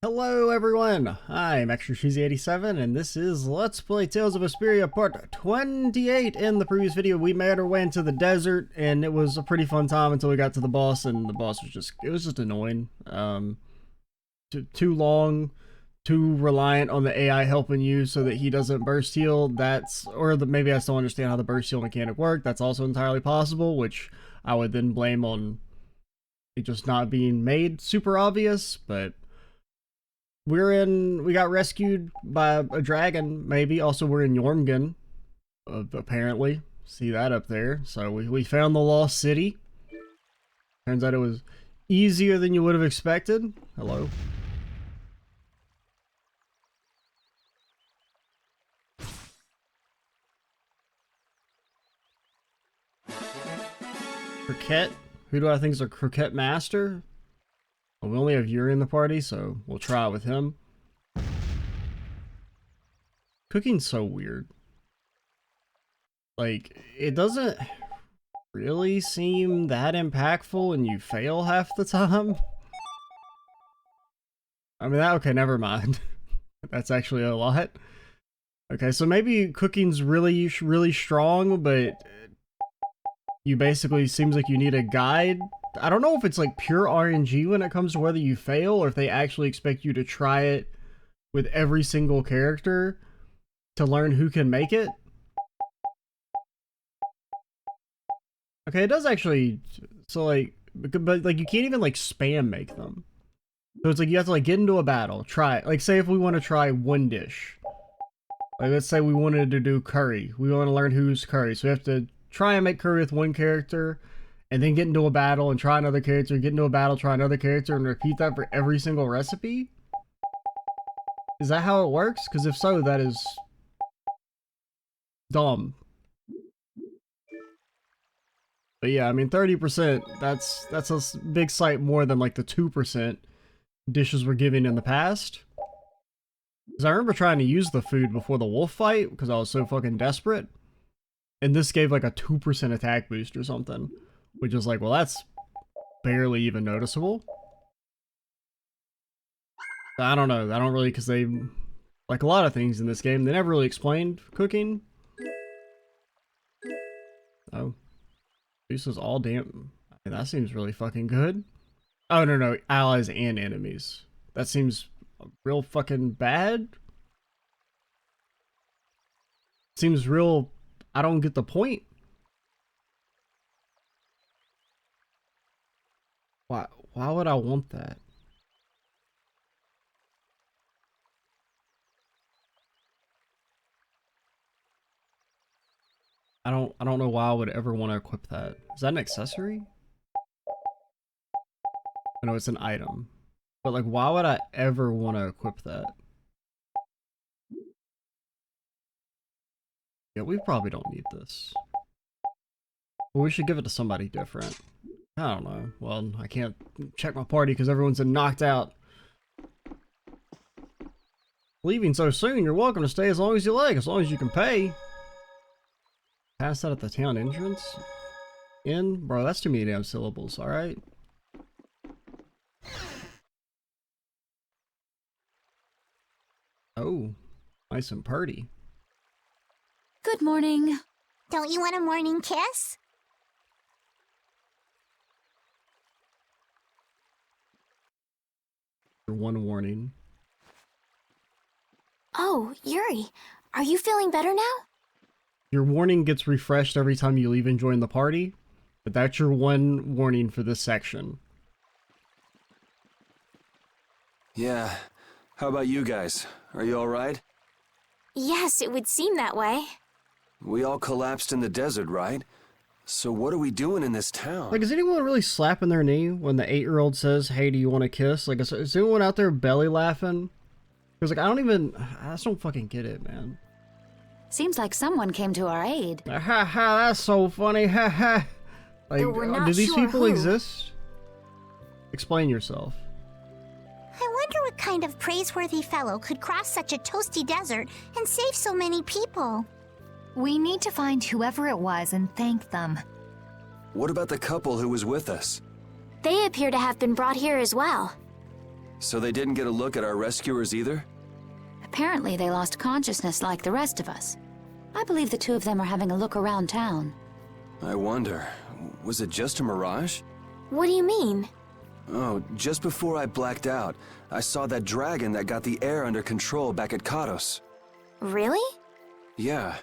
Hello everyone, I'm Extra Cheesy 87 and this is Let's Play Tales of Vesperia part 28. In the previous video we made our way into the desert and it was a pretty fun time until we got to the boss, and the boss was just annoying. Too long, too reliant on the AI helping you so that he doesn't burst heal. Maybe I still understand how the burst heal mechanic worked. That's also entirely possible, which I would then blame on it just not being made super obvious, but we got rescued by a dragon, maybe. Also, we're in Jormungand, apparently. See that up there. So we found the lost city. Turns out it was easier than you would have expected. Hello. Croquette? Who do I think is a croquette master? Well, we only have Yuri in the party, so we'll try it with him. Cooking's so weird. Like, it doesn't really seem that impactful and you fail half the time. I mean, okay, never mind. That's actually a lot. Okay, so maybe cooking's really strong, but you basically seems like you need a guide. I don't know if it's like pure RNG when it comes to whether you fail or if they actually expect you to try it with every single character to learn who can make it. Okay, it does actually, so like, but like you can't even like spam make them. So it's like you have to like get into a battle, try it. Like say if we want to try one dish. Like let's say we wanted to do curry. We want to learn who's curry. So we have to try and make curry with one character, and then get into a battle and try another character, get into a battle, try another character, and repeat that for every single recipe? Is that how it works? Because if so, that is dumb. But yeah, I mean 30%, that's a big sight more than like the 2% dishes were giving in the past. Because I remember trying to use the food before the wolf fight because I was so fucking desperate. And this gave like a 2% attack boost or something. Which is like, well, that's barely even noticeable. I don't know. I don't really, because they, like a lot of things in this game, they never really explained cooking. Oh. This is all damn. I mean, that seems really fucking good. Oh, no. Allies and enemies. That seems real fucking bad. Seems real. I don't get the point. Why would I want that? I don't know why I would ever want to equip that. Is that an accessory? I know it's an item. But like why would I ever want to equip that? Yeah, we probably don't need this. Well, we should give it to somebody different. I don't know. Well, I can't check my party because everyone's been knocked out. Leaving so soon, you're welcome to stay as long as you like, as long as you can pay. Pass that at the town entrance? In? Bro, that's too many damn syllables, alright? Oh, nice and purty. Good morning. Don't you want a morning kiss? One warning. Oh, Yuri, are you feeling better now? Your warning gets refreshed every time you leave and join the party, but that's your one warning for this section. Yeah. How about you guys? Are you alright? Yes, it would seem that way. We all collapsed in the desert, right? So what are we doing in this town? Like, is anyone really slapping their knee when the 8-year-old says, hey, do you want to kiss? Like, is anyone out there belly laughing? Because, like, I just don't fucking get it, man. Seems like someone came to our aid. Ha ha, that's so funny, ha ha. Like, But we're not do these sure people who. exist? Explain yourself. I wonder what kind of praiseworthy fellow could cross such a toasty desert and save so many people. We need to find whoever it was and thank them. What about the couple who was with us? They appear to have been brought here as well. So they didn't get a look at our rescuers either? Apparently they lost consciousness like the rest of us. I believe the two of them are having a look around town. I wonder, was it just a mirage? What do you mean? Oh, just before I blacked out, I saw that dragon that got the air under control back at Katos. Really? Yeah.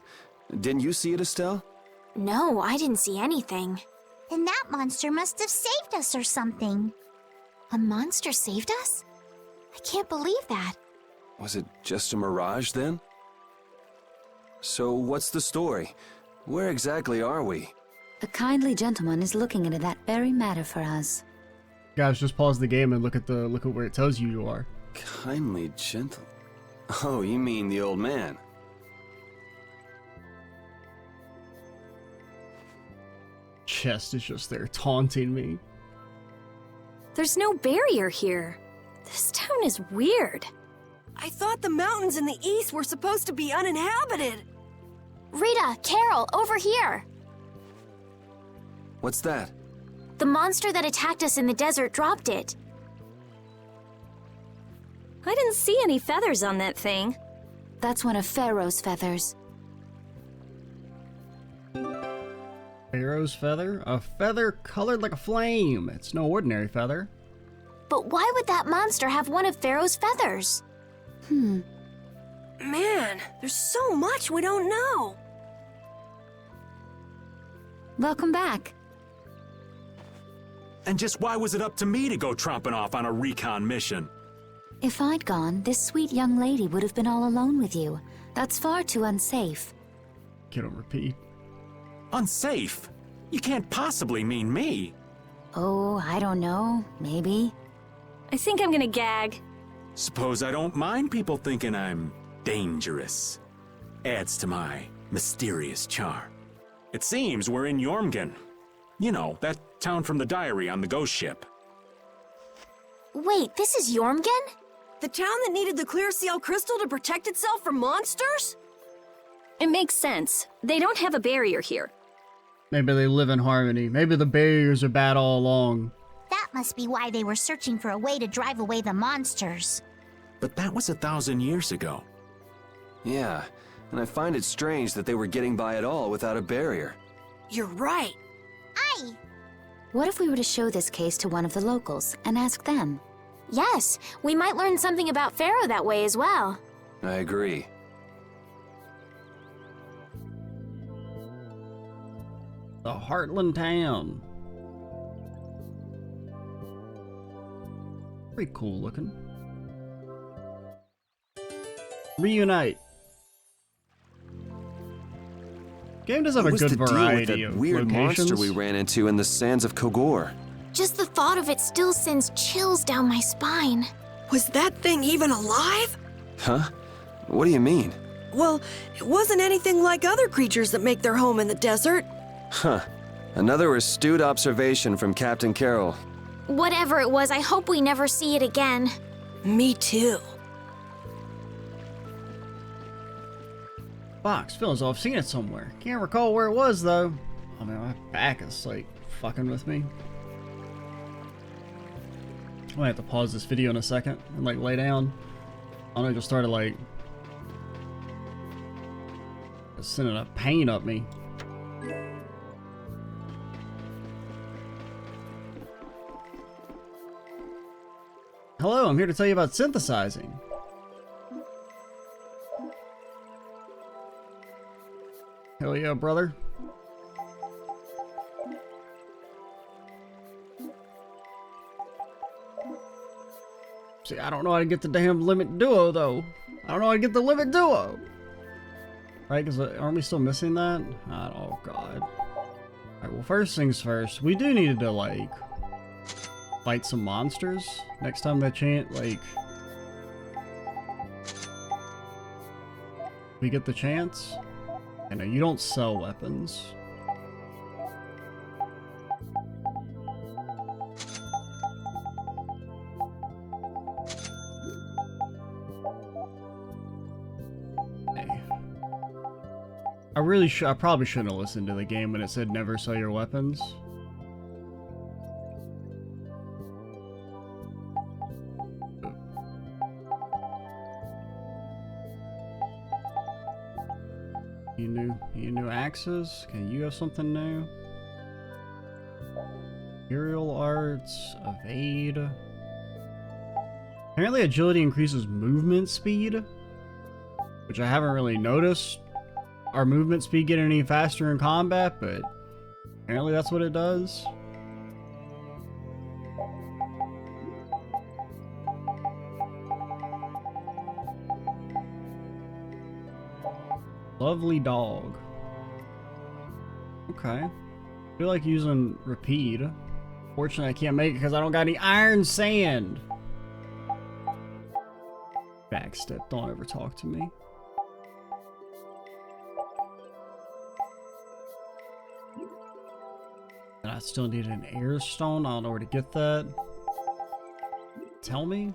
Didn't you see it, Estelle? No, I didn't see anything. Then that monster must have saved us or something. A monster saved us? I can't believe that. Was it just a mirage then? So what's the story? Where exactly are we? A kindly gentleman is looking into that very matter for us. Guys, just pause the game and look at where it tells you you are. Kindly gentle. Oh, you mean the old man? Chest is just there taunting me. There's no barrier here. This town is weird. I thought the mountains in the east were supposed to be uninhabited. Rita, Carol, over here! What's that? The monster that attacked us in the desert dropped it. I didn't see any feathers on that thing. That's one of Pharaoh's feathers. Pharaoh's feather? A feather colored like a flame. It's no ordinary feather. But why would that monster have one of Pharaoh's feathers? Man, there's so much we don't know. Welcome back. And just why was it up to me to go tromping off on a recon mission? If I'd gone, this sweet young lady would have been all alone with you. That's far too unsafe. Kiddo, repeat. Unsafe? You can't possibly mean me. Oh, I don't know. Maybe. I think I'm gonna gag. Suppose I don't mind people thinking I'm dangerous. Adds to my mysterious charm. It seems we're in Jormungand. You know, that town from the diary on the ghost ship. Wait, this is Jormungand? The town that needed the clear seal crystal to protect itself from monsters? It makes sense. They don't have a barrier here. Maybe they live in harmony. Maybe the barriers are bad all along. That must be why they were searching for a way to drive away the monsters. But that was 1,000 years ago. Yeah, and I find it strange that they were getting by at all without a barrier. You're right. Aye! What if we were to show this case to one of the locals and ask them? Yes, we might learn something about Pharaoh that way as well. I agree. The Heartland town. Pretty cool looking. Reunite. Game does have What a was good the deal with variety that of weird locations. monster we ran into in the sands of Kogor? Just the thought of it still sends chills down my spine. Was that thing even alive? Huh? What do you mean? Well, it wasn't anything like other creatures that make their home in the desert. Huh. Another astute observation from Captain Carroll. Whatever it was, I hope we never see it again. Me too. Box feels I've seen it somewhere. Can't recall where it was though. I mean, my back is like fucking with me. I might have to pause this video in a second and like lay down. I don't know, just started like sending a pain up me. Hello, I'm here to tell you about synthesizing. Hell yeah, brother. See, I don't know how to get the damn limit duo, though. I don't know how to get the limit duo. Right, because aren't we still missing that? Oh, God. Alright, well, first things first. We do need to, like, fight some monsters next time that like... we get the chance. I know you don't sell weapons. Hey. I probably shouldn't have listened to the game when it said never sell your weapons. You new axes? Okay, you have something new. Aerial arts, evade. Apparently agility increases movement speed, which I haven't really noticed our movement speed getting any faster in combat, but apparently that's what it does. Lovely dog. Okay. I feel like using repeat. Fortunately, I can't make it because I don't got any iron sand. Backstep, don't ever talk to me. And I still need an air stone. I don't know where to get that. Tell me.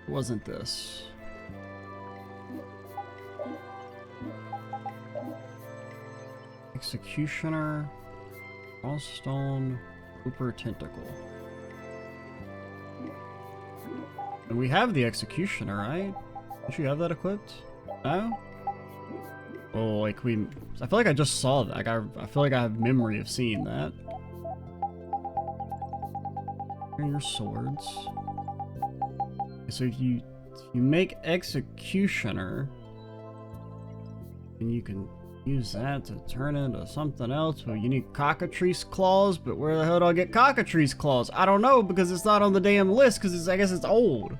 It wasn't this. Executioner, Crossstone, Cooper Tentacle. And we have the Executioner, right? Don't you have that equipped? No? Oh, like I feel like I just saw that. Like I feel like I have memory of seeing that. Here are your swords. So if you make Executioner, and you can use that to turn into something else. Well, you need cockatrice claws, but where the hell do I get cockatrice claws? I don't know, because it's not on the damn list, because I guess it's old.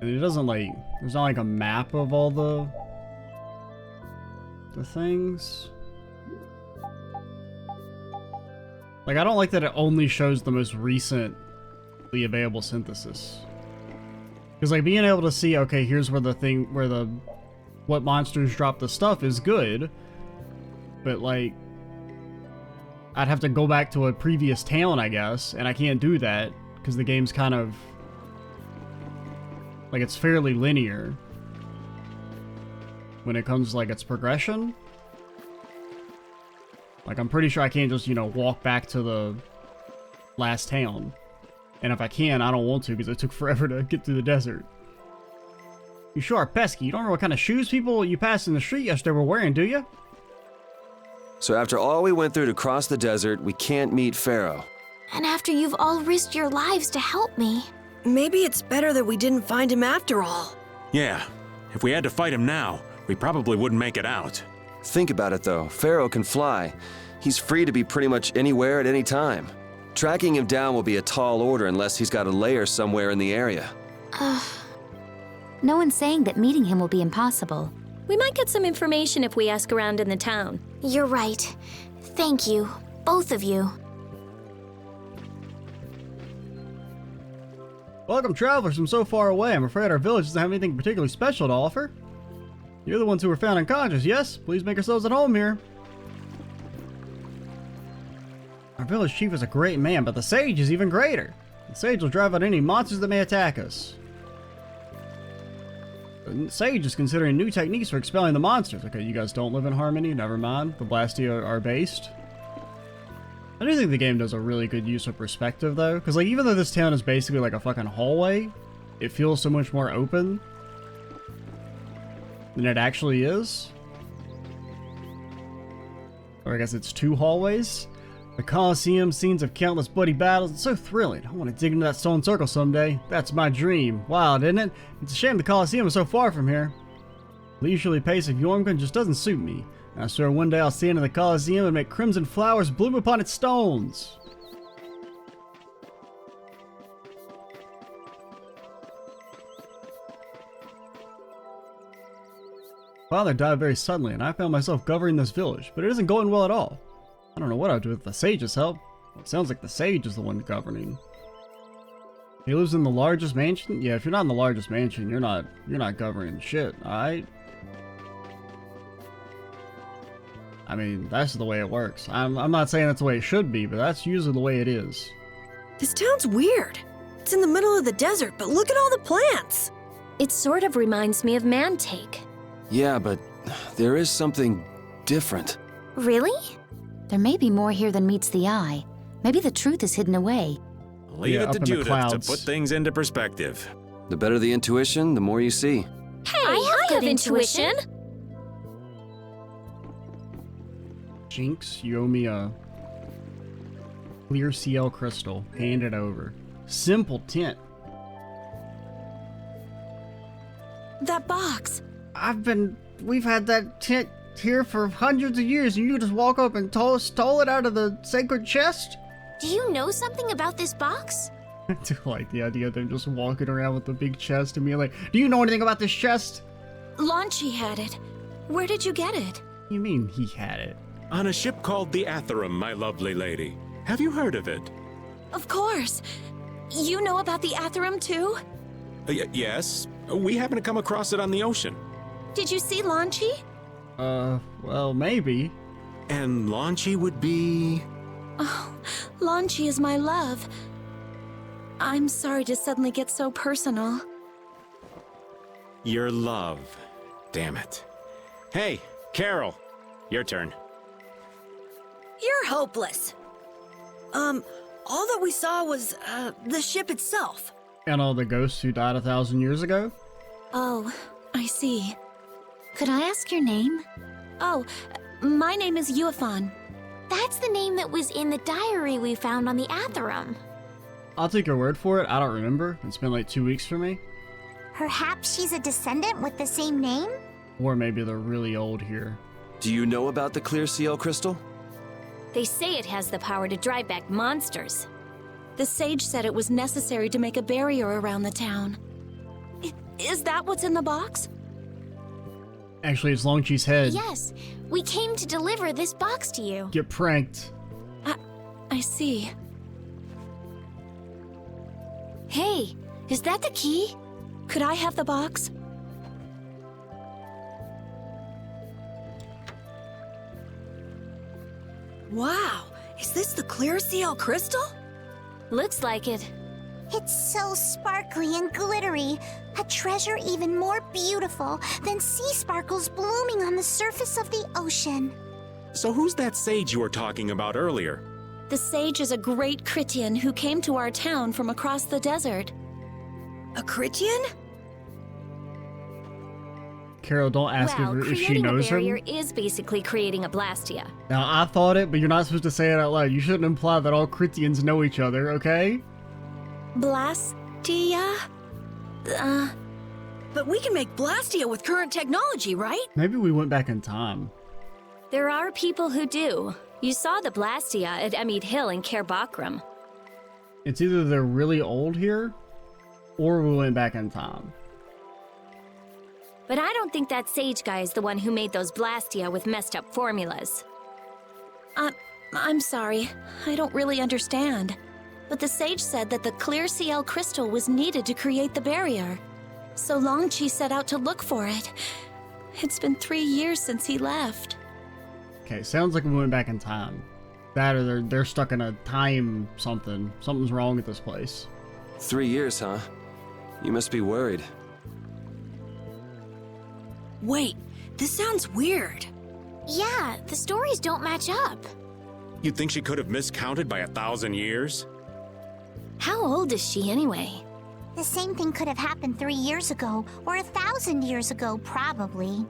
And it doesn't like, there's not like a map of all the things. Like, I don't like that it only shows the most recent available synthesis, because like being able to see, okay, here's where what monsters drop the stuff is good, but like I'd have to go back to a previous town, I guess, and I can't do that because the game's kind of like, it's fairly linear when it comes to like its progression. Like, I'm pretty sure I can't just, walk back to the last town. And if I can, I don't want to, because it took forever to get through the desert. You sure are pesky. You don't know what kind of shoes people you passed in the street yesterday were wearing, do you? So after all we went through to cross the desert, we can't meet Pharaoh. And after you've all risked your lives to help me. Maybe it's better that we didn't find him after all. Yeah, if we had to fight him now, we probably wouldn't make it out. Think about it though, Pharaoh can fly. He's free to be pretty much anywhere at any time. Tracking him down will be a tall order unless he's got a lair somewhere in the area. No one's saying that meeting him will be impossible. We might get some information if we ask around in the town. You're right. Thank you, both of you. Welcome, travelers from so far away. I'm afraid our village doesn't have anything particularly special to offer. You're the ones who were found unconscious, yes? Please make yourselves at home here. Our village chief is a great man, but the sage is even greater. The sage will drive out any monsters that may attack us. The sage is considering new techniques for expelling the monsters. Okay, you guys don't live in harmony? Never mind. The Blastia are based. I do think the game does a really good use of perspective, though. Because, like, even though this town is basically like a fucking hallway, it feels so much more open than it actually is. Or I guess it's two hallways. The Colosseum, scenes of countless bloody battles, it's so thrilling. I want to dig into that stone circle someday. That's my dream. Wild, isn't it? It's a shame the Colosseum is so far from here. The leisurely pace of Yormkin just doesn't suit me. I swear one day I'll stand in the Colosseum and make crimson flowers bloom upon its stones. Father died very suddenly, and I found myself governing this village, but it isn't going well at all. I don't know what I'll do with the sage's help. It sounds like the sage is the one governing. He lives in the largest mansion? Yeah, if you're not in the largest mansion, you're not governing shit, alright? I mean, that's the way it works. I'm not saying that's the way it should be, but that's usually the way it is. This town's weird. It's in the middle of the desert, but look at all the plants. It sort of reminds me of Mantake. Yeah, but there is something different. Really? There may be more here than meets the eye. Maybe the truth is hidden away. Leave it up to in the Judith to clouds. put things into perspective. The better the intuition, the more you see. Hey, I have intuition. Jinx, you owe me a clear CL crystal. Hand it over. Simple tint. That box. We've had that tint here for hundreds of years, and you just walk up and stole it out of the sacred chest? Do you know something about this box? I do like the idea of them just walking around with the big chest and being like, do you know anything about this chest? Launchy had it. Where did you get it? What do you mean he had it? On a ship called the Atherum, my lovely lady. Have you heard of it? Of course. You know about the Atherum too? Yes. We happened to come across it on the ocean. Did you see Launchy? Well, maybe. And Launchy would be... Oh, Launchy is my love. I'm sorry to suddenly get so personal. your love. Damn it. Hey, Carol, your turn. You're hopeless. All that we saw was, the ship itself. And all the ghosts who died 1,000 years ago? Oh, I see. Could I ask your name? Oh, my name is Uafon. That's the name that was in the diary we found on the Atherum. I'll take your word for it. I don't remember. It's been like 2 weeks for me. Perhaps she's a descendant with the same name? Or maybe they're really old here. Do you know about the clear CL crystal? They say it has the power to drive back monsters. The sage said it was necessary to make a barrier around the town. Is that what's in the box? Actually, it's Longchi's head. Yes, we came to deliver this box to you. Get pranked. I see. Hey, is that the key? Could I have the box? Wow, is this the clear CL crystal? Looks like it. It's so sparkly and glittery. A treasure even more beautiful than sea sparkles blooming on the surface of the ocean. So who's that sage you were talking about earlier? The sage is a great Critian who came to our town from across the desert. A Critian? Carol, don't ask Well, if she creating a knows barrier him. is basically creating a blastia. Now, I thought it, but you're not supposed to say it out loud. You shouldn't imply that all Critians know each other, okay? Blastia? But we can make Blastia with current technology, right? Maybe we went back in time. There are people who do. You saw the Blastia at Emmead Hill in Cair Bakram. It's either they're really old here, or we went back in time. But I don't think that sage guy is the one who made those Blastia with messed up formulas. I'm sorry. I don't really understand. But the sage said that the clear CL crystal was needed to create the barrier. So Longchi set out to look for it. It's been 3 years since he left. Okay, sounds like we went back in time. That or they're stuck in a time something. Something's wrong with this place. 3 years, huh? You must be worried. Wait, this sounds weird. Yeah, the stories don't match up. You think she could have miscounted by 1,000 years? How old is she anyway? The same thing could have happened 3 years ago, or 1,000 years ago, probably.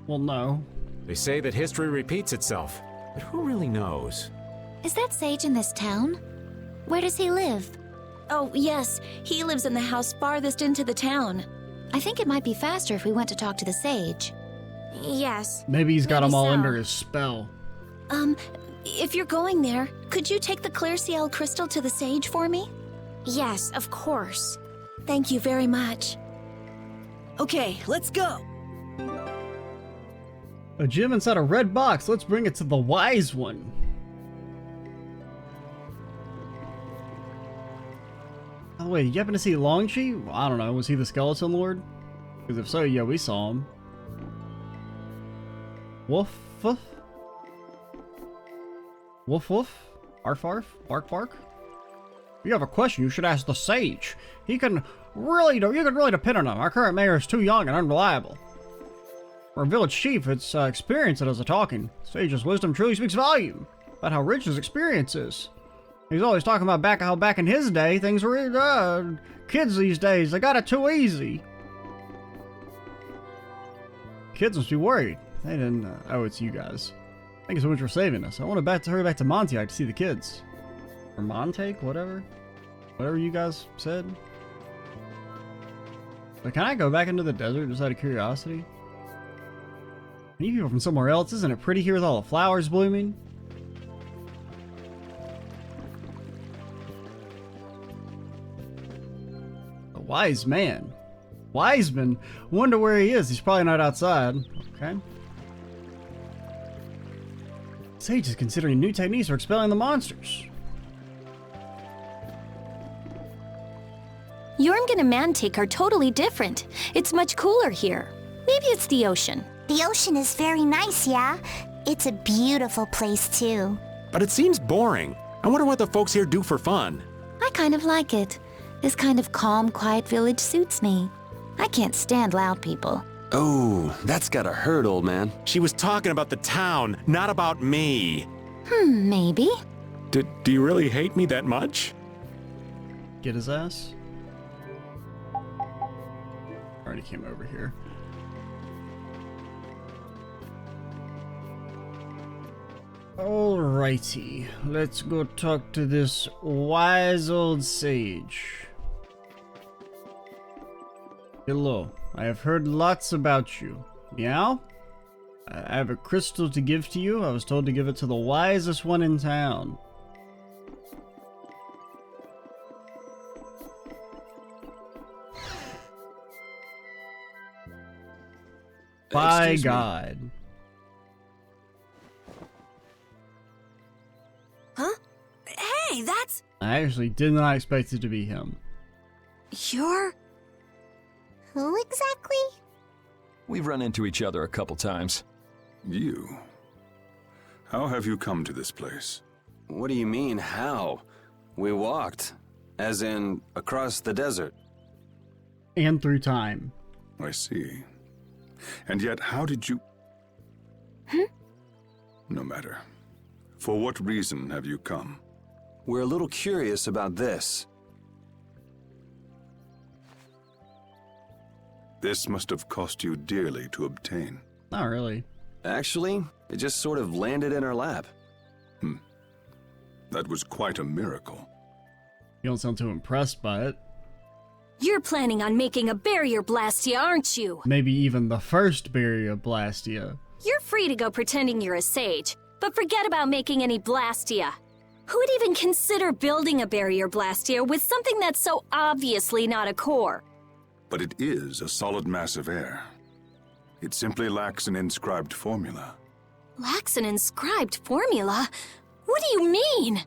Well, no. They say that history repeats itself, but who really knows? Is that sage in this town? Where does he live? Oh, yes. He lives in the house farthest into the town. I think it might be faster if we went to talk to the sage. Yes. Maybe he's got Maybe them all so. under his spell. If you're going there, could you take the clear CL crystal to the sage for me? Yes, of course. Thank you very much. Okay, let's go. A gem inside a red box. Let's bring it to the wise one. By the way, you happen to see Longchi? Well, I don't know. Was he the skeleton lord? Because if so, yeah, we saw him. Woof, woof. Woof, woof. Arf, arf. Bark, bark. If you have a question, you should ask the sage. You can really depend on him. Our current mayor is too young and unreliable. For a village chief, it's experience that does the talking. Sage's wisdom truly speaks volume about how rich his experience is. He's always talking about how back in his day, things were, kids these days, they got it too easy. Kids must be worried. They didn't owe it to you guys. Thank you so much for saving us. I want to hurry back to Montauk to see the kids. Or Montauk, whatever. Whatever you guys said. But can I go back into the desert just out of curiosity? Are you people from somewhere else? Isn't it pretty here with all the flowers blooming? A wise man. Wiseman? Wonder where he is. He's probably not outside. Okay. Sage is considering new techniques for expelling the monsters. Jormungand and Mantic are totally different. It's much cooler here. Maybe it's the ocean. The ocean is very nice, yeah? It's a beautiful place, too. But it seems boring. I wonder what the folks here do for fun. I kind of like it. This kind of calm, quiet village suits me. I can't stand loud people. Oh, that's gotta hurt, old man. She was talking about the town, not about me. Maybe. Do you really hate me that much? Get his ass. Already came over here. Alrighty, let's go talk to this wise old sage. Hello, I have heard lots about you. Meow? I have a crystal to give to you. I was told to give it to the wisest one in town. By Excuse me. God. Huh? Hey, that's... I actually did not expect it to be him. You're... Who exactly? We've run into each other a couple times. You? How have you come to this place? What do you mean, how? We walked. As in, across the desert. And through time. I see. And yet, how did you... No matter. For what reason have you come? We're a little curious about this. This must have cost you dearly to obtain. Not really. Actually, it just sort of landed in our lap. That was quite a miracle. You don't sound too impressed by it. You're planning on making a barrier blastia, aren't you? Maybe even the first barrier blastia. You're free to go pretending you're a sage, but forget about making any blastia. Who would even consider building a barrier blastia with something that's so obviously not a core? But it is a solid mass of air. It simply lacks an inscribed formula. Lacks an inscribed formula? What do you mean?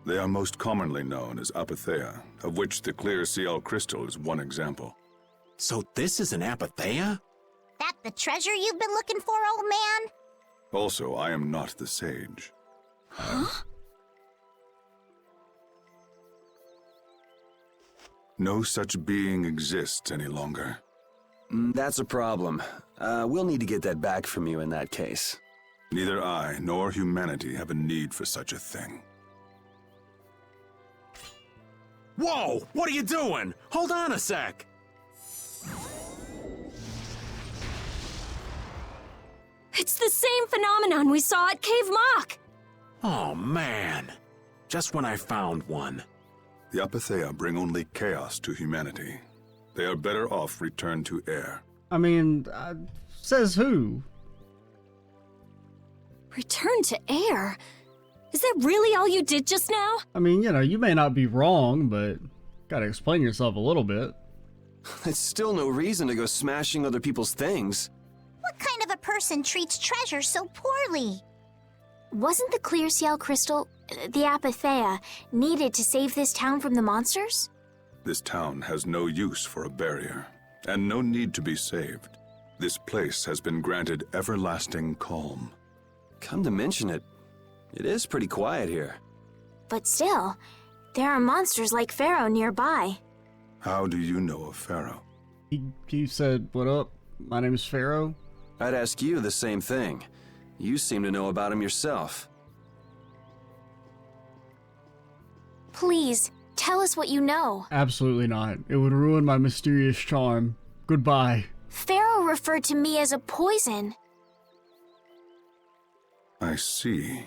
They are most commonly known as apatheia, of which the clear CL crystal is one example. So this is an apatheia? That the treasure you've been looking for, old man? Also, I am not the sage. Huh? No such being exists any longer. That's a problem. We'll need to get that back from you in that case. Neither I nor humanity have a need for such a thing. Whoa! What are you doing? Hold on a sec! It's the same phenomenon we saw at Cave Mock! Oh, man. Just when I found one. The apatheia bring only chaos to humanity. They are better off returned to air. I mean, says who? Return to air? Is that really all you did just now? I mean, you know, you may not be wrong, but gotta explain yourself a little bit. It's still no reason to go smashing other people's things. What kind of a person treats treasure so poorly? Wasn't the clear CL crystal, the apatheia, needed to save this town from the monsters? This town has no use for a barrier, and no need to be saved. This place has been granted everlasting calm. Come to mention it, it is pretty quiet here. But still, there are monsters like Pharaoh nearby. How do you know of Pharaoh? He said, "What up? My name is Pharaoh." I'd ask you the same thing. You seem to know about him yourself. Please, tell us what you know. Absolutely not. It would ruin my mysterious charm. Goodbye. Pharaoh referred to me as a poison. I see.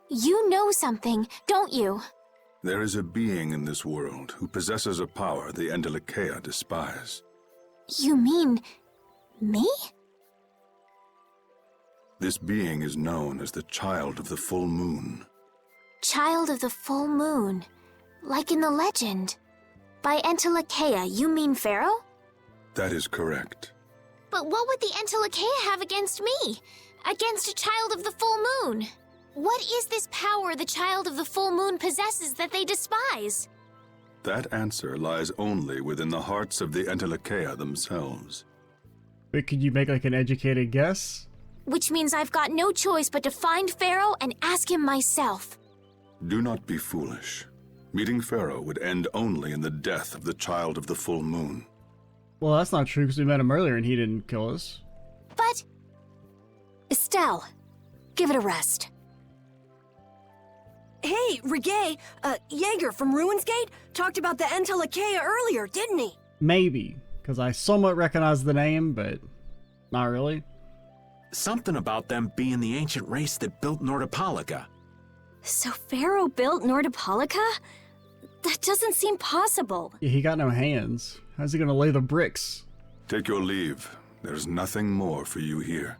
You know something, don't you? There is a being in this world who possesses a power the Endelakea despise. You mean... me? This being is known as the Child of the Full Moon. Child of the Full Moon. Like in the legend. By Endelakea, you mean Pharaoh? That is correct. But what would the Endelakea have against me? Against a Child of the Full Moon? What is this power the Child of the Full Moon possesses that they despise? That answer lies only within the hearts of the Endelakea themselves. But could you make like an educated guess? Which means I've got no choice but to find Pharaoh and ask him myself. Do not be foolish. Meeting Pharaoh would end only in the death of the Child of the Full Moon. Well, that's not true because we met him earlier and he didn't kill us. But... Estelle, give it a rest. Hey, Reggae, Jaeger from Ruinsgate talked about the Endelakea earlier, didn't he? Maybe, because I somewhat recognize the name, but not really. Something about them being the ancient race that built Nordopolica. So Pharaoh built Nordopolica? That doesn't seem possible. Yeah, he got no hands. How's he gonna lay the bricks? Take your leave. There's nothing more for you here.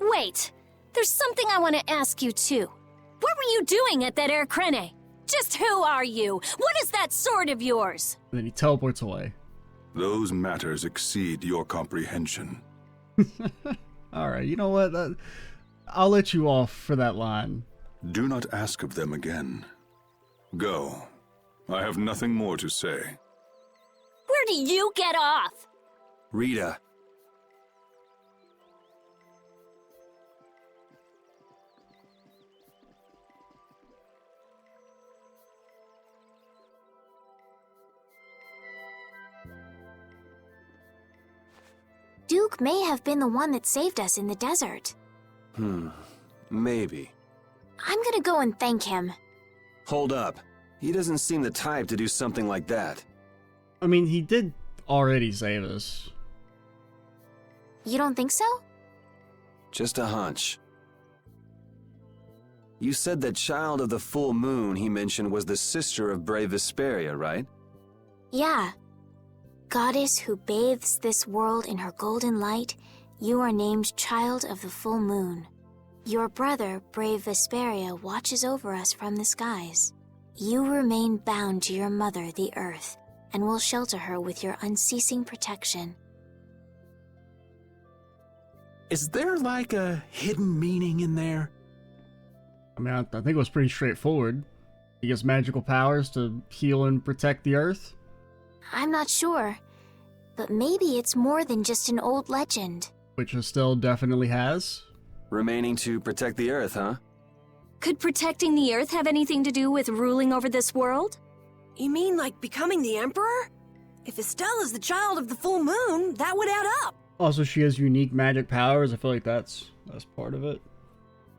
Wait, there's something I want to ask you too. What were you doing at that Air Krene? Just who are you? What is that sword of yours? And then he teleports away. Those matters exceed your comprehension. Alright, you know what? I'll let you off for that line. Do not ask of them again. Go. I have nothing more to say. Where do you get off? Rita. Duke may have been the one that saved us in the desert. Maybe. I'm gonna go and thank him. Hold up. He doesn't seem the type to do something like that. I mean, he did already save us. You don't think so? Just a hunch. You said that Child of the Full Moon he mentioned was the sister of brave Vesperia, right? Yeah. Goddess who bathes this world in her golden light, you are named Child of the Full Moon. Your brother, brave Vesperia, watches over us from the skies. You remain bound to your mother, the Earth, and will shelter her with your unceasing protection. Is there like a hidden meaning in there? I mean, I think it was pretty straightforward. He gets magical powers to heal and protect the Earth. I'm not sure, but maybe it's more than just an old legend. Which Estelle definitely has. Remaining to protect the Earth, huh? Could protecting the Earth have anything to do with ruling over this world? You mean like becoming the Emperor? If Estelle is the Child of the Full Moon, that would add up. Also, she has unique magic powers. I feel like that's part of it.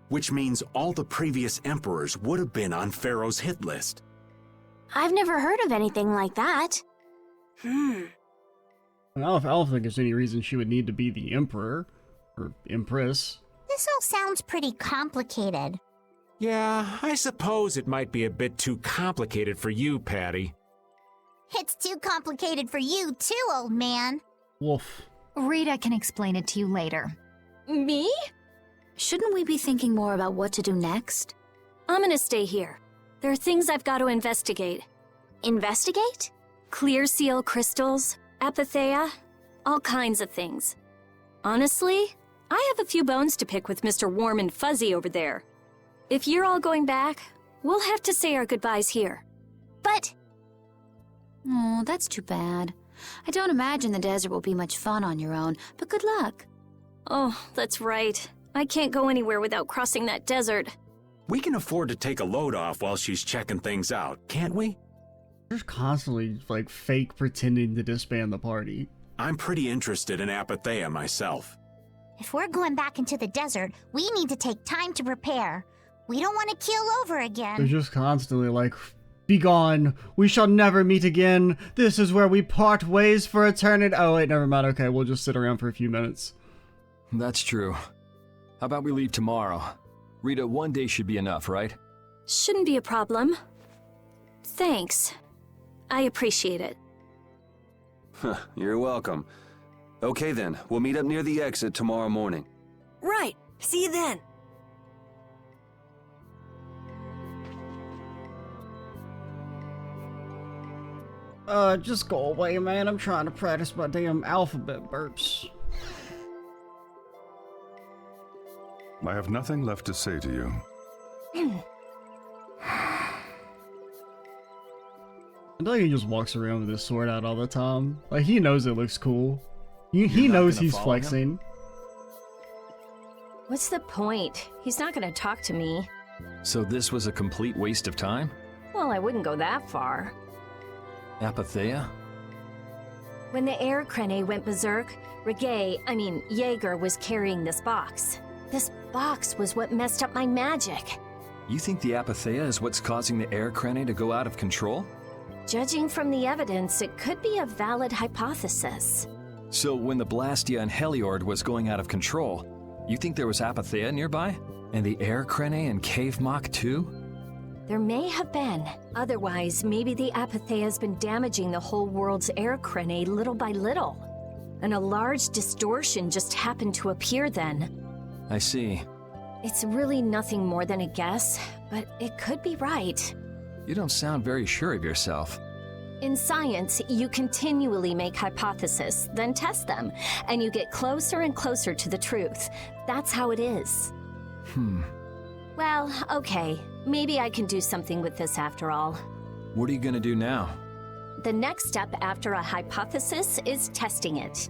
Which means all the previous emperors would have been on Pharaoh's hit list. I've never heard of anything like that. I don't think there's any reason she would need to be the Emperor. Or Empress. This all sounds pretty complicated. Yeah, I suppose it might be a bit too complicated for you, Patty. It's too complicated for you too, old man. Woof. Rita can explain it to you later. Me? Shouldn't we be thinking more about what to do next? I'm gonna stay here. There are things I've got to investigate. Investigate? Clear seal crystals, apatheia, all kinds of things. Honestly, I have a few bones to pick with Mr. Warm and Fuzzy over there. If you're all going back, we'll have to say our goodbyes here. But... Oh, that's too bad. I don't imagine the desert will be much fun on your own, but good luck. Oh, that's right. I can't go anywhere without crossing that desert. We can afford to take a load off while she's checking things out, can't we? Just constantly, like, fake pretending to disband the party. I'm pretty interested in apatheia myself. If we're going back into the desert, we need to take time to prepare. We don't want to keel over They're again. just constantly like, "Be gone. We shall never meet again. This is where we part ways for eternity." Oh, wait, never mind. Okay, we'll just sit around for a few minutes. That's true. How about we leave tomorrow? Rita, one day should be enough, right? Shouldn't be a problem. Thanks. I appreciate it. You're welcome. Okay then, we'll meet up near the exit tomorrow morning. Right. See you then. Just go away, man. I'm trying to practice my damn alphabet burps. I have nothing left to say to you. I feel like he just walks around with his sword out all the time. Like, he knows it looks cool. He knows he's flexing. What's the point? He's not gonna talk to me. So this was a complete waste of time? Well, I wouldn't go that far. Apatheia? When the air crane went berserk, Jaeger was carrying this box. This box was what messed up my magic. You think the Apatheia is what's causing the air crane to go out of control? Judging from the evidence, it could be a valid hypothesis. So when the Blastia and Heliord was going out of control, you think there was Apatheia nearby? And the air crane and cave mock too? There may have been. Otherwise, maybe the Apatheia's been damaging the whole world's air crane little by little. And a large distortion just happened to appear then. I see. It's really nothing more than a guess, but it could be right. You don't sound very sure of yourself. In science, you continually make hypotheses, then test them, and you get closer and closer to the truth. That's how it is. Well, okay. Maybe I can do something with this after all. What are you gonna do now? The next step after a hypothesis is testing it.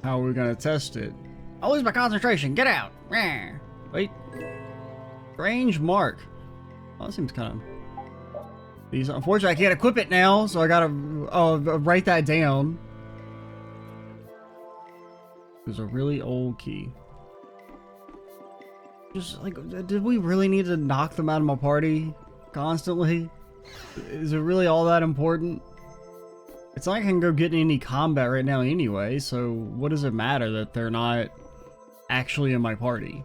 How are we gonna test it? I lose my concentration. Get out. Wait. Strange mark. Oh, that seems kind of... Unfortunately, I can't equip it now, so I gotta write that down. There's a really old key. Just like, did we really need to knock them out of my party constantly? Is it really all that important? It's not like I can go get in any combat right now anyway, so what does it matter that they're not actually in my party?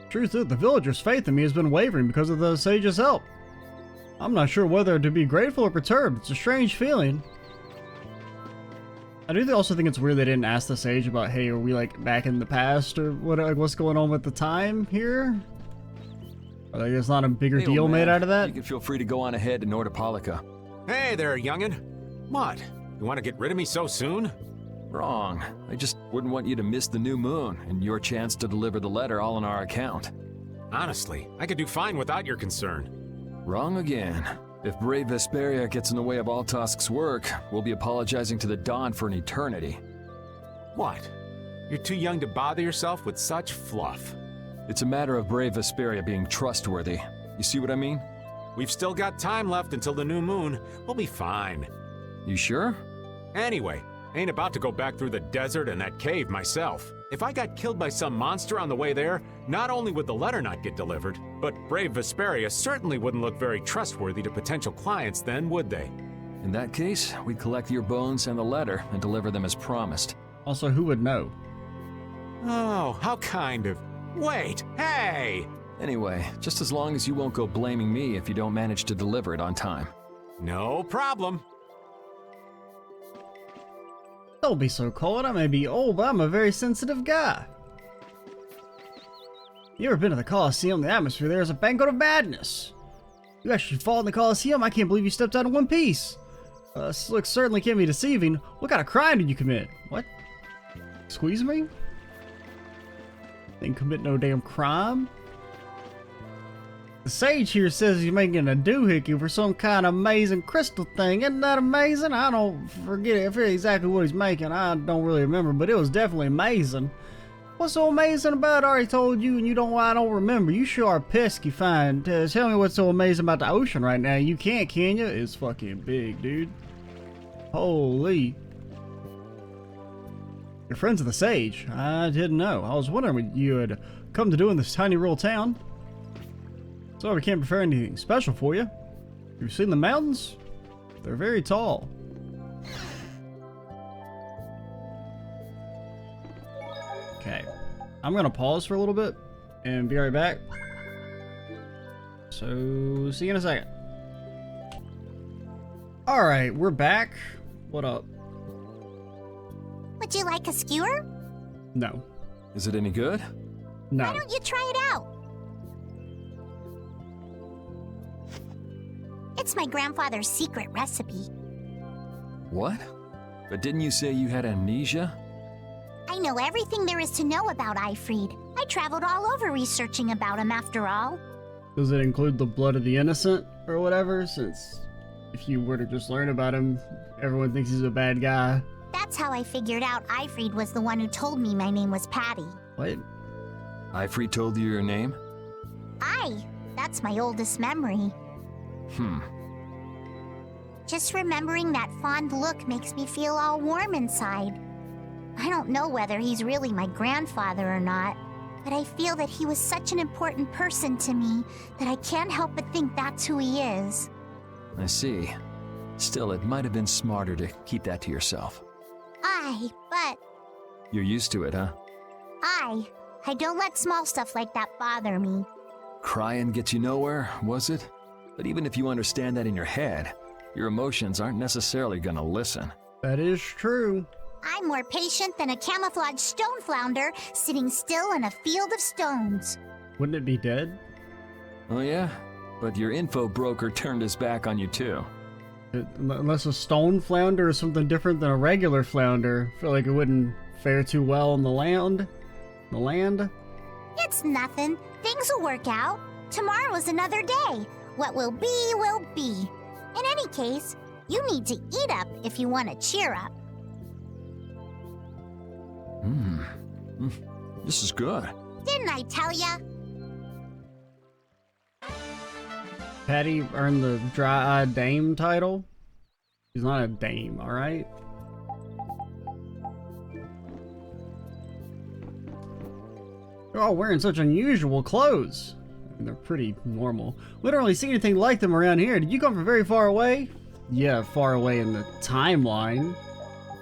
Truth is, the villagers' faith in me has been wavering because of the sage's help. I'm not sure whether to be grateful or perturbed. It's a strange feeling. I do also think it's weird they didn't ask the sage about, hey, are we like back in the past or what? Like, what's going on with the time here? Or like, there's not a bigger Hey, deal old made man, out of that? You can feel free to go on ahead to Nordopolica. Hey there, youngin'. What? You want to get rid of me so soon? Wrong. I just wouldn't want you to miss the new moon and your chance to deliver the letter all on our account. Honestly, I could do fine without your concern. Wrong again. If brave Vesperia gets in the way of Altosk's work, we'll be apologizing to the Dawn for an eternity. What? You're too young to bother yourself with such fluff. It's a matter of brave Vesperia being trustworthy. You see what I mean? We've still got time left until the new moon. We'll be fine. You sure? Anyway, ain't about to go back through the desert and that cave myself. If I got killed by some monster on the way there, not only would the letter not get delivered, but brave Vesperia certainly wouldn't look very trustworthy to potential clients then, would they? In that case, we'd collect your bones and the letter and deliver them as promised. Also, who would know? Oh, how kind of... Wait, hey! Anyway, just as long as you won't go blaming me if you don't manage to deliver it on time. No problem. Don't be so cold. I may be old, but I'm a very sensitive guy. You ever been to the Colosseum? The atmosphere there is a banquet of madness. You actually fought in the Colosseum? I can't believe you stepped out in one piece. This looks certainly can be deceiving. What kind of crime did you commit? What? Squeeze me? Didn't commit no damn crime. The sage here says he's making a doohickey for some kind of amazing crystal thing. Isn't that amazing? I don't forget exactly what he's making. I don't really remember, but it was definitely amazing. What's so amazing about it? I already told you and you don't I don't remember. You sure are pesky fine. Tell me what's so amazing about the ocean right now. You can't, can you? It's fucking big, dude. Holy. You're friends of the Sage. I didn't know. I was wondering what you had come to do in this tiny rural town. So we can't prepare anything special for you. You've seen the mountains? They're very tall. Okay. I'm gonna pause for a little bit and be right back. So, see you in a second. Alright, we're back. What up? Would you like a skewer? No. Is it any good? No. Why don't you try it out? It's my grandfather's secret recipe. What? But didn't you say you had amnesia? I know everything there is to know about Ifrid. I traveled all over researching about him after all. Does it include the blood of the innocent or whatever? Since if you were to just learn about him, everyone thinks he's a bad guy. That's how I figured out Ifrid was the one who told me my name was Patty. What? Ifrid told you your name? That's my oldest memory. Just remembering that fond look makes me feel all warm inside. I don't know whether he's really my grandfather or not, but I feel that he was such an important person to me that I can't help but think that's who he is. I see. Still, it might have been smarter to keep that to yourself. But You're used to it, huh? I don't let small stuff like that bother me. Crying gets you nowhere, was it? But even if you understand that in your head, your emotions aren't necessarily gonna listen. That is true. I'm more patient than a camouflaged stone flounder sitting still in a field of stones. Wouldn't it be dead? Oh yeah? But your info broker turned his back on you too. Unless a stone flounder is something different than a regular flounder, I feel like it wouldn't fare too well on the land. It's nothing. Things will work out. Tomorrow's another day. What will be, will be. In any case, you need to eat up if you want to cheer up. This is good. Didn't I tell ya? Patty earned the Dry-Eyed Dame title. She's not a dame, alright? They're all wearing such unusual clothes. And they're pretty normal. We don't really see anything like them around here. Did you come from very far away? Yeah, far away in the timeline.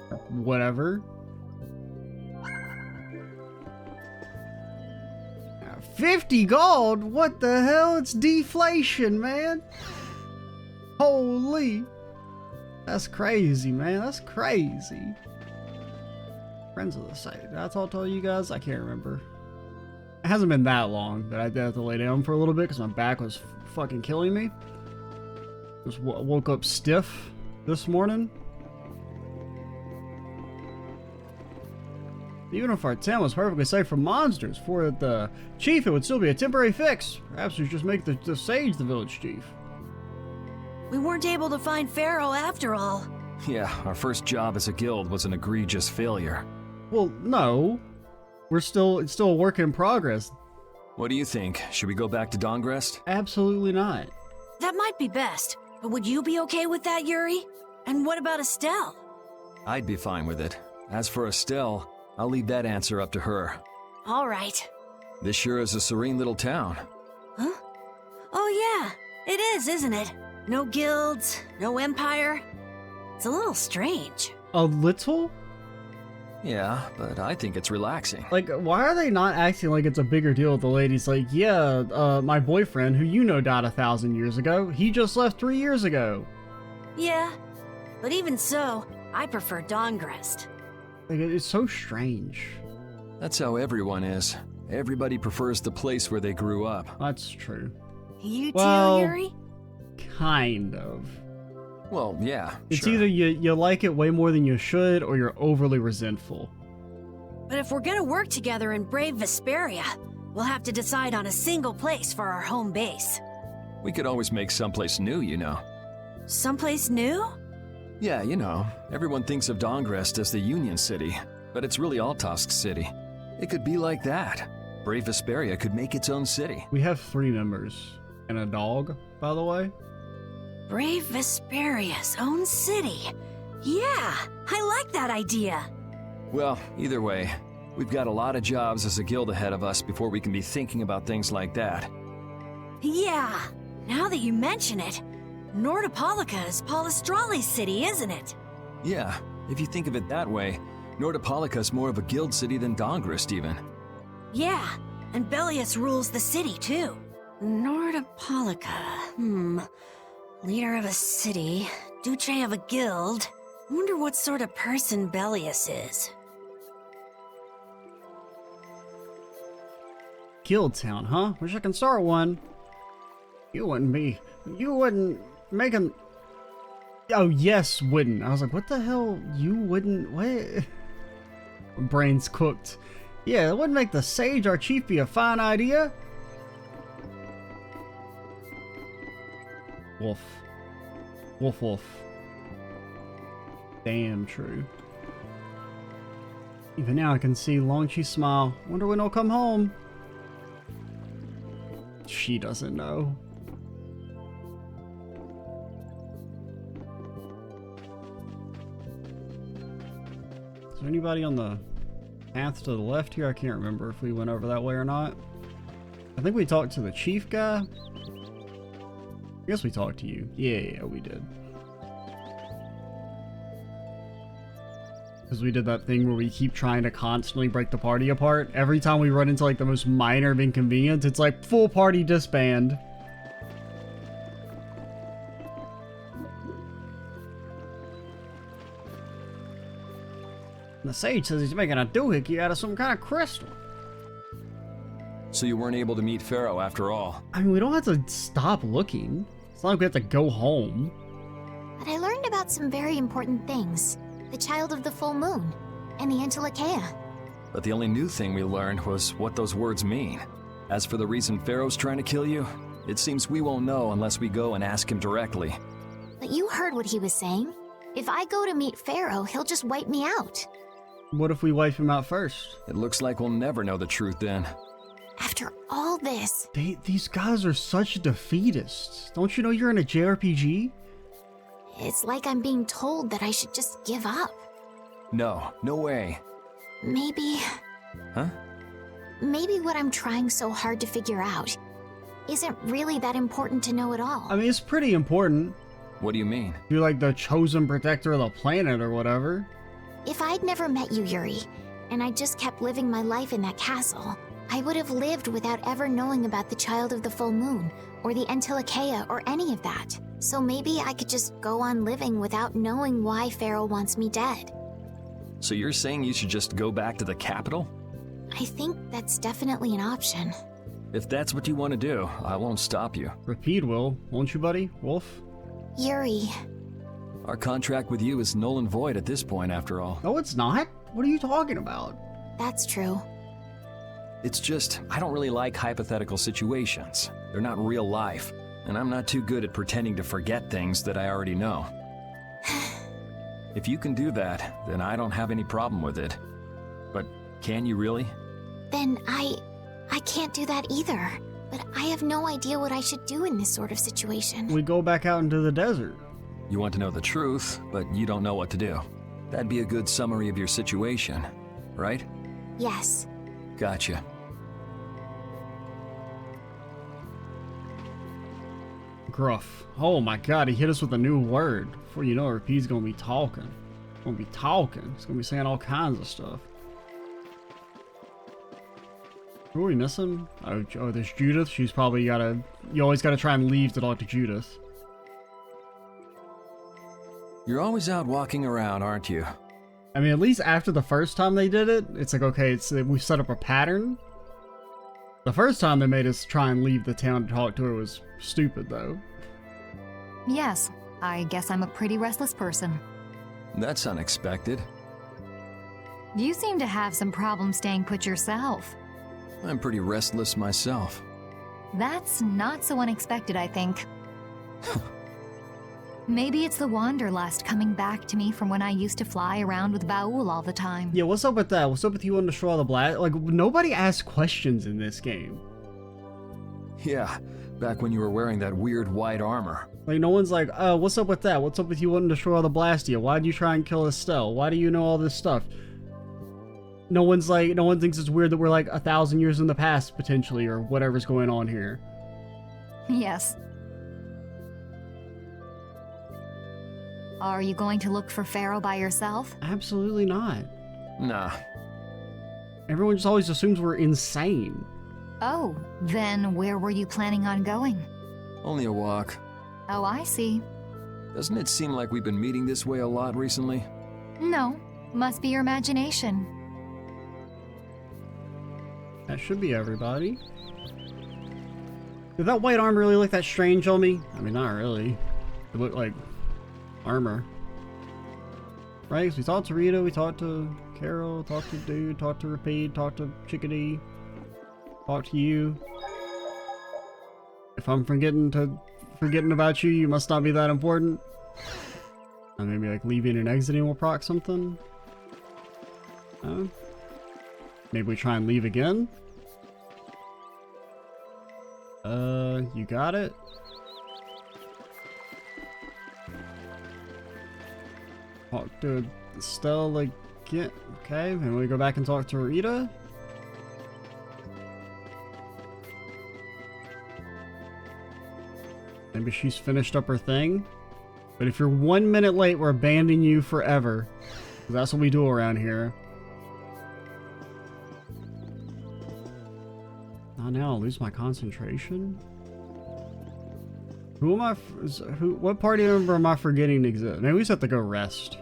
Or whatever. 50 gold? What the hell? It's deflation, man. Holy. That's crazy, man. That's crazy. Friends of the site. Did I talk to you guys? I can't remember. It hasn't been that long that I did have to lay down for a little bit because my back was fucking killing me. Just woke up stiff this morning. Even if our town was perfectly safe from monsters, for the chief it would still be a temporary fix. Perhaps we should just make the sage the village chief. We weren't able to find Pharaoh after all. Yeah, our first job as a guild was an egregious failure. Well, no. It's still a work in progress. What do you think? Should we go back to Dongrest? Absolutely not. That might be best. But would you be okay with that, Yuri? And what about Estelle? I'd be fine with it. As for Estelle, I'll leave that answer up to her. All right. This sure is a serene little town. Huh? Oh yeah, it is, isn't it? No guilds, no empire. It's a little strange. A little? Yeah, but I think it's relaxing. Like, why are they not acting like it's a bigger deal with the ladies? Like, yeah, my boyfriend, who you know died 1,000 years ago, he just left 3 years ago. Yeah, but even so, I prefer Dongrest. Like, it's so strange. That's how everyone is. Everybody prefers the place where they grew up. That's true. You Well, too, Yuri? Kind of. Well, yeah, It's sure. either you like it way more than you should, or you're overly resentful. But if we're gonna work together and brave Vesperia, we'll have to decide on a single place for our home base. We could always make someplace new, you know. Someplace new? Yeah, you know, everyone thinks of Dongrest as the Union City, but it's really Altosk City. It could be like that. Brave Vesperia could make its own city. We have 3 members. And a dog, by the way. Brave Vesperia's own city. Yeah, I like that idea. Well, either way, we've got a lot of jobs as a guild ahead of us before we can be thinking about things like that. Yeah, now that you mention it, Nordopolica is Polistrali's city, isn't it? Yeah, if you think of it that way, Nordopolica's more of a guild city than Dongrist even. Yeah, and Bellius rules the city too. Nordopolica, leader of a city, Duce of a guild. Wonder what sort of person Bellius is. Guild town, huh? Wish I can start one. You wouldn't make him... Oh, yes, wouldn't. I was like, what the hell? You wouldn't... What? Brain's cooked. Yeah, it wouldn't make the sage our chief be a fine idea. Wolf. Wolf, wolf. Damn true. Even now I can see Longchi smile. Wonder when he'll come home. She doesn't know. Is there anybody on the path to the left here? I can't remember if we went over that way or not. I think we talked to the chief guy. I guess we talked to you. Yeah, we did. Because we did that thing where we keep trying to constantly break the party apart. Every time we run into like the most minor of inconvenience, it's like full party disband. The sage says he's making a doohickey out of some kind of crystal. So you weren't able to meet Pharaoh after all? I mean, we don't have to stop looking. It's not like we have to go home. But I learned about some very important things. The child of the full moon, and the Antilochaea. But the only new thing we learned was what those words mean. As for the reason Pharaoh's trying to kill you, it seems we won't know unless we go and ask him directly. But you heard what he was saying. If I go to meet Pharaoh, he'll just wipe me out. What if we wipe him out first? It looks like we'll never know the truth then. After all this... These guys are such defeatists. Don't you know you're in a JRPG? It's like I'm being told that I should just give up. No, no way. Maybe... Huh? Maybe what I'm trying so hard to figure out isn't really that important to know at all. I mean, it's pretty important. What do you mean? You're like the chosen protector of the planet or whatever. If I'd never met you, Yuri, and I just kept living my life in that castle, I would have lived without ever knowing about the Child of the Full Moon, or the Antilochaea, or any of that. So maybe I could just go on living without knowing why Pharaoh wants me dead. So you're saying you should just go back to the capital? I think that's definitely an option. If that's what you want to do, I won't stop you. Repeat, Will, won't you, buddy? Wolf? Yuri. Our contract with you is null and void at this point, after all. No, it's not. What are you talking about? That's true. It's just, I don't really like hypothetical situations. They're not real life, and I'm not too good at pretending to forget things that I already know. If you can do that, then I don't have any problem with it. But can you really? Then I can't do that either. But I have no idea what I should do in this sort of situation. We go back out into the desert. You want to know the truth, but you don't know what to do. That'd be a good summary of your situation, right? Yes. Gotcha. Gruff. Oh my god, he hit us with a new word. Before you know it, P's gonna be talking. He's gonna be talking. He's gonna be saying all kinds of stuff. Who are we missing? Oh, there's Judith. She's probably gotta... You always gotta try and leave to talk to Judith. You're always out walking around, aren't you? I mean, at least after the first time they did it, it's like, okay, we've set up a pattern. The first time they made us try and leave the town to talk to her was stupid, though. Yes, I guess I'm a pretty restless person. That's unexpected. You seem to have some problems staying put yourself. I'm pretty restless myself. That's not so unexpected, I think. Maybe it's the wanderlust coming back to me from when I used to fly around with Vaul all the time. Yeah, what's up with that? What's up with you wanting to destroy the blast? Like, nobody asks questions in this game. Yeah, back when you were wearing that weird white armor. Like, no one's like, oh, what's up with that? What's up with you wanting to destroy the Blastia? Why'd you try and kill Estelle? Why do you know all this stuff? No one thinks it's weird that we're like 1,000 years in the past, potentially, or whatever's going on here. Yes. Are you going to look for Pharaoh by yourself? Absolutely not. Nah. Everyone just always assumes we're insane. Oh, then where were you planning on going? Only a walk. Oh, I see. Doesn't it seem like we've been meeting this way a lot recently? No, must be your imagination. That should be everybody. Did that white armor really look that strange on me? I mean, not really. It looked like armor. Right? 'Cause we talked to Rita, we talked to Carol, talked to Dude, talked to Rapide, talked to Chickadee, talked to you. If I'm forgetting about you, you must not be that important. Or maybe like leaving and exiting will proc something. Maybe we try and leave again. You got it. Talk to Estelle again. Okay, and we go back and talk to Rita. Maybe she's finished up her thing. But if you're 1 minute late, we're abandoning you forever. 'Cause that's what we do around here. Oh, now I'll lose my concentration. Who am I? What party member am I forgetting exists? Maybe we just have to go rest.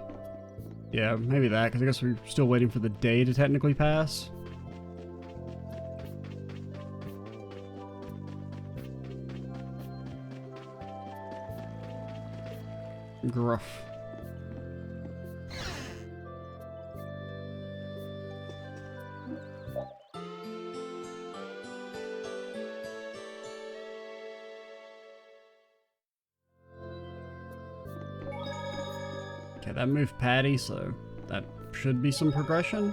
Yeah, maybe that, because I guess we're still waiting for the day to technically pass. Gruff. Okay, that moved Patty, so that should be some progression.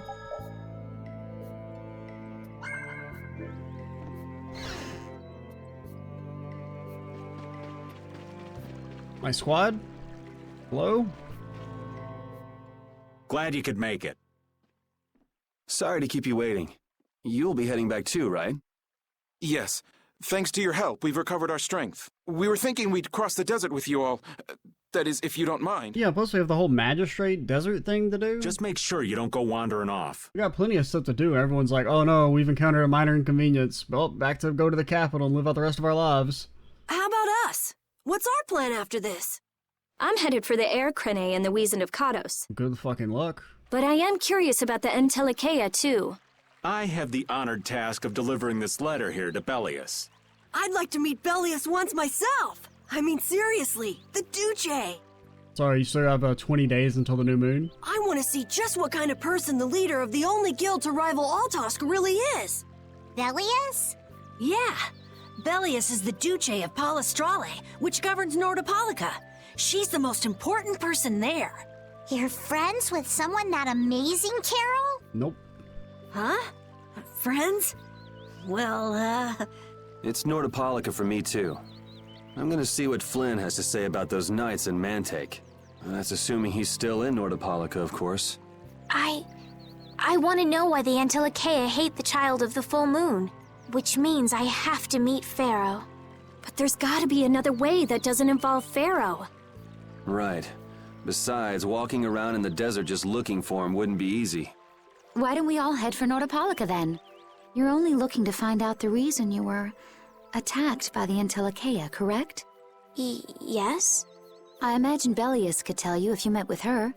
My squad? Hello? Glad you could make it. Sorry to keep you waiting. You'll be heading back too, right? Yes. Thanks to your help, we've recovered our strength. We were thinking we'd cross the desert with you all. That is, if you don't mind. Yeah, plus we have the whole magistrate desert thing to do. Just make sure you don't go wandering off. We got plenty of stuff to do. Everyone's like, oh no, we've encountered a minor inconvenience. Well, back to go to the capital and live out the rest of our lives. How about us? What's our plan after this? I'm headed for the Air Crane and the Wizened of Kados. Good fucking luck. But I am curious about the Entelikeia, too. I have the honored task of delivering this letter here to Bellius. I'd like to meet Bellius once myself. I mean, seriously, the Duce. Sorry, you still have 20 days until the new moon? I want to see just what kind of person the leader of the only guild to rival Altosk really is. Bellius? Yeah. Bellius is the Duce of Palestrale, which governs Nordopolica. She's the most important person there. You're friends with someone that amazing, Carol? Nope. Huh? Friends? Well, It's Nordopolica for me too. I'm gonna see what Flynn has to say about those knights in Mantake. That's assuming he's still in Nordopolica, of course. I want to know why the Entelikeia hate the child of the full moon. Which means I have to meet Pharaoh. But there's gotta be another way that doesn't involve Pharaoh. Right. Besides, walking around in the desert just looking for him wouldn't be easy. Why don't we all head for Nordopolica then? You're only looking to find out the reason you were attacked by the Entelikeia, correct? Yes? I imagine Bellius could tell you if you met with her.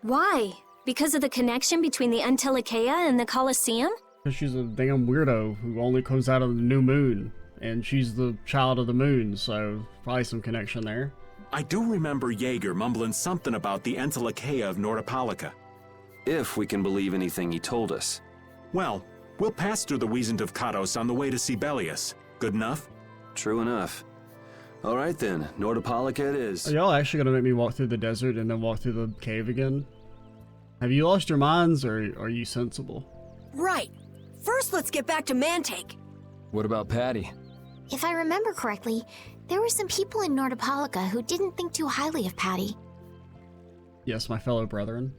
Why? Because of the connection between the Entelikeia and the Colosseum? Because she's a damn weirdo who only comes out of the new moon. And she's the child of the moon, so probably some connection there. I do remember Jaeger mumbling something about the Entelikeia of Nordopolica. If we can believe anything he told us. Well, we'll pass through the Wizened of Kados on the way to see Bellius. Good enough? True enough. All right then, Nordopolica it is. Are y'all actually gonna make me walk through the desert and then walk through the cave again? Have you lost your minds, or are you sensible? Right. First, let's get back to Mantake. What about Patty? If I remember correctly, there were some people in Nordopolica who didn't think too highly of Patty. Yes, my fellow brethren.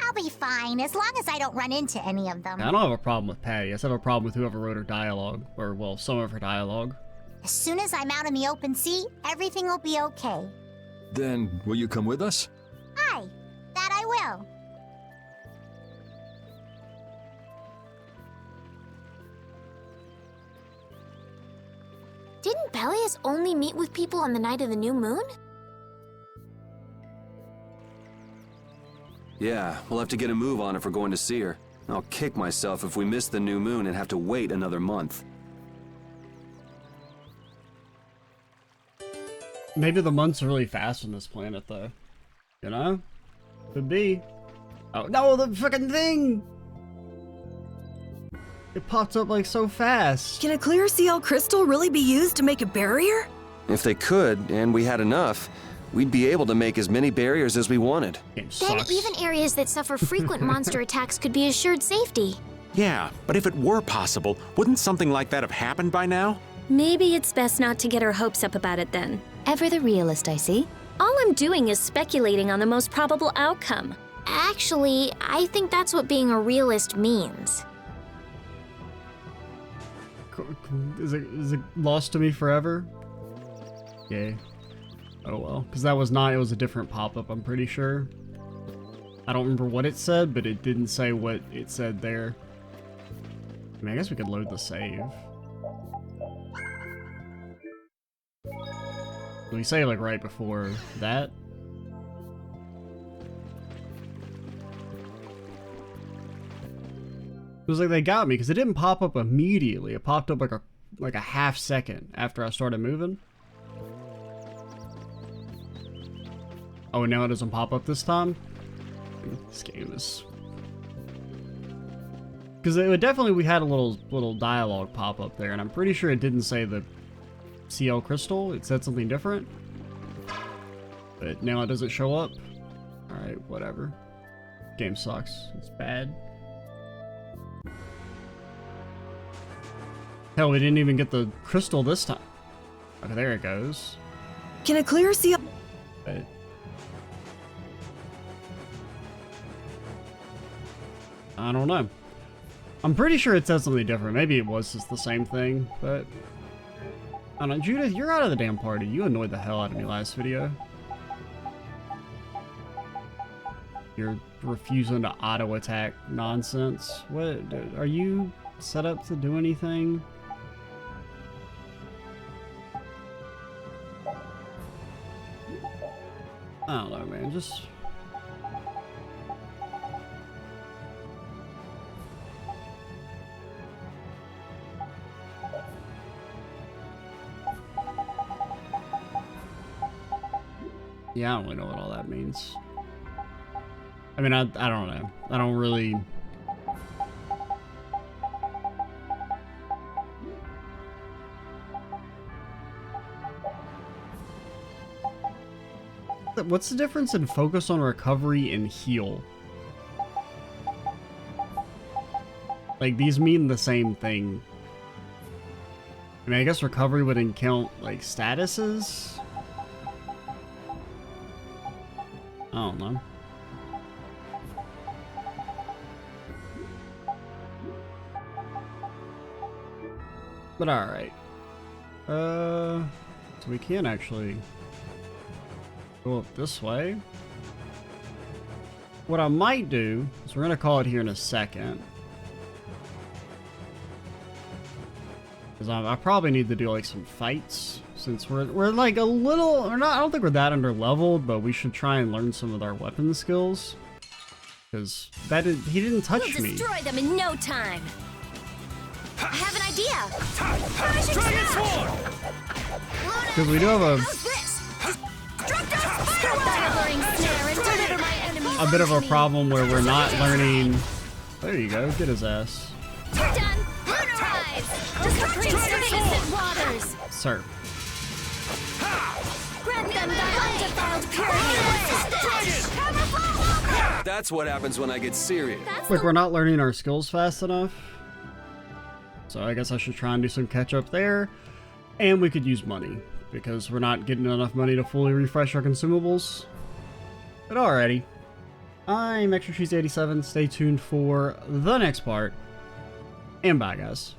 I'll be fine, as long as I don't run into any of them. I don't have a problem with Patty. I just have a problem with whoever wrote her dialogue. Or, well, some of her dialogue. As soon as I'm out in the open sea, everything will be okay. Then, will you come with us? Aye, that I will. Didn't Peleus only meet with people on the night of the new moon? Yeah, we'll have to get a move on if we're going to see her. I'll kick myself if we miss the new moon and have to wait another month. Maybe the months are really fast on this planet, though. You know? Could be. Oh, no, the fucking thing! It popped up like so fast. Can a clear CL crystal really be used to make a barrier? If they could, and we had enough, we'd be able to make as many barriers as we wanted. Then even areas that suffer frequent monster attacks could be assured safety. Yeah, but if it were possible, wouldn't something like that have happened by now? Maybe it's best not to get our hopes up about it then. Ever the realist, I see. All I'm doing is speculating on the most probable outcome. Actually, I think that's what being a realist means. Is it lost to me forever? Yay. Oh well, because that was not, it was a different pop-up, I'm pretty sure. I don't remember what it said, but it didn't say what it said there. I mean, I guess we could load the save. Did we save like right before that? It was like they got me because it didn't pop up immediately. It popped up like a half second after I started moving. Oh, now it doesn't pop up this time? This game is... Because it would definitely, we had a little dialogue pop up there, and I'm pretty sure it didn't say the CL crystal. It said something different. But now it doesn't show up. Alright, whatever. Game sucks. It's bad. Hell, we didn't even get the crystal this time. Okay, there it goes. Can a clear CL... But... I don't know. I'm pretty sure it said something different. Maybe it was just the same thing, but... I don't know. Judith, you're out of the damn party. You annoyed the hell out of me last video. You're refusing to auto-attack nonsense. What? Are you set up to do anything? I don't know, man. Just... Yeah, I don't really know what all that means. I mean, I don't know. I don't really... What's the difference in focus on recovery and heal? Like, these mean the same thing. I mean, I guess recovery wouldn't count, like, statuses? I don't know. But alright. So we can actually go up this way. What I might do is we're gonna call it here in a second. Because I probably need to do like some fights since we're like a little, or not, I don't think we're that under leveled, but we should try and learn some of our weapon skills. Because he didn't touch me. We'll destroy them in no time. I have an idea. Dragon Sword! Because we do have a bit of a problem where we're not learning. There you go, get his ass. Done. Lunarize. Destructing innocent waters. Sir. Grant them thy undefiled purity. That's what happens when I get serious. Like, we're not learning our skills fast enough. So I guess I should try and do some catch up there. And we could use money, because we're not getting enough money to fully refresh our consumables. But alrighty. I'm Extra Cheese 87. Stay tuned for the next part. And bye, guys.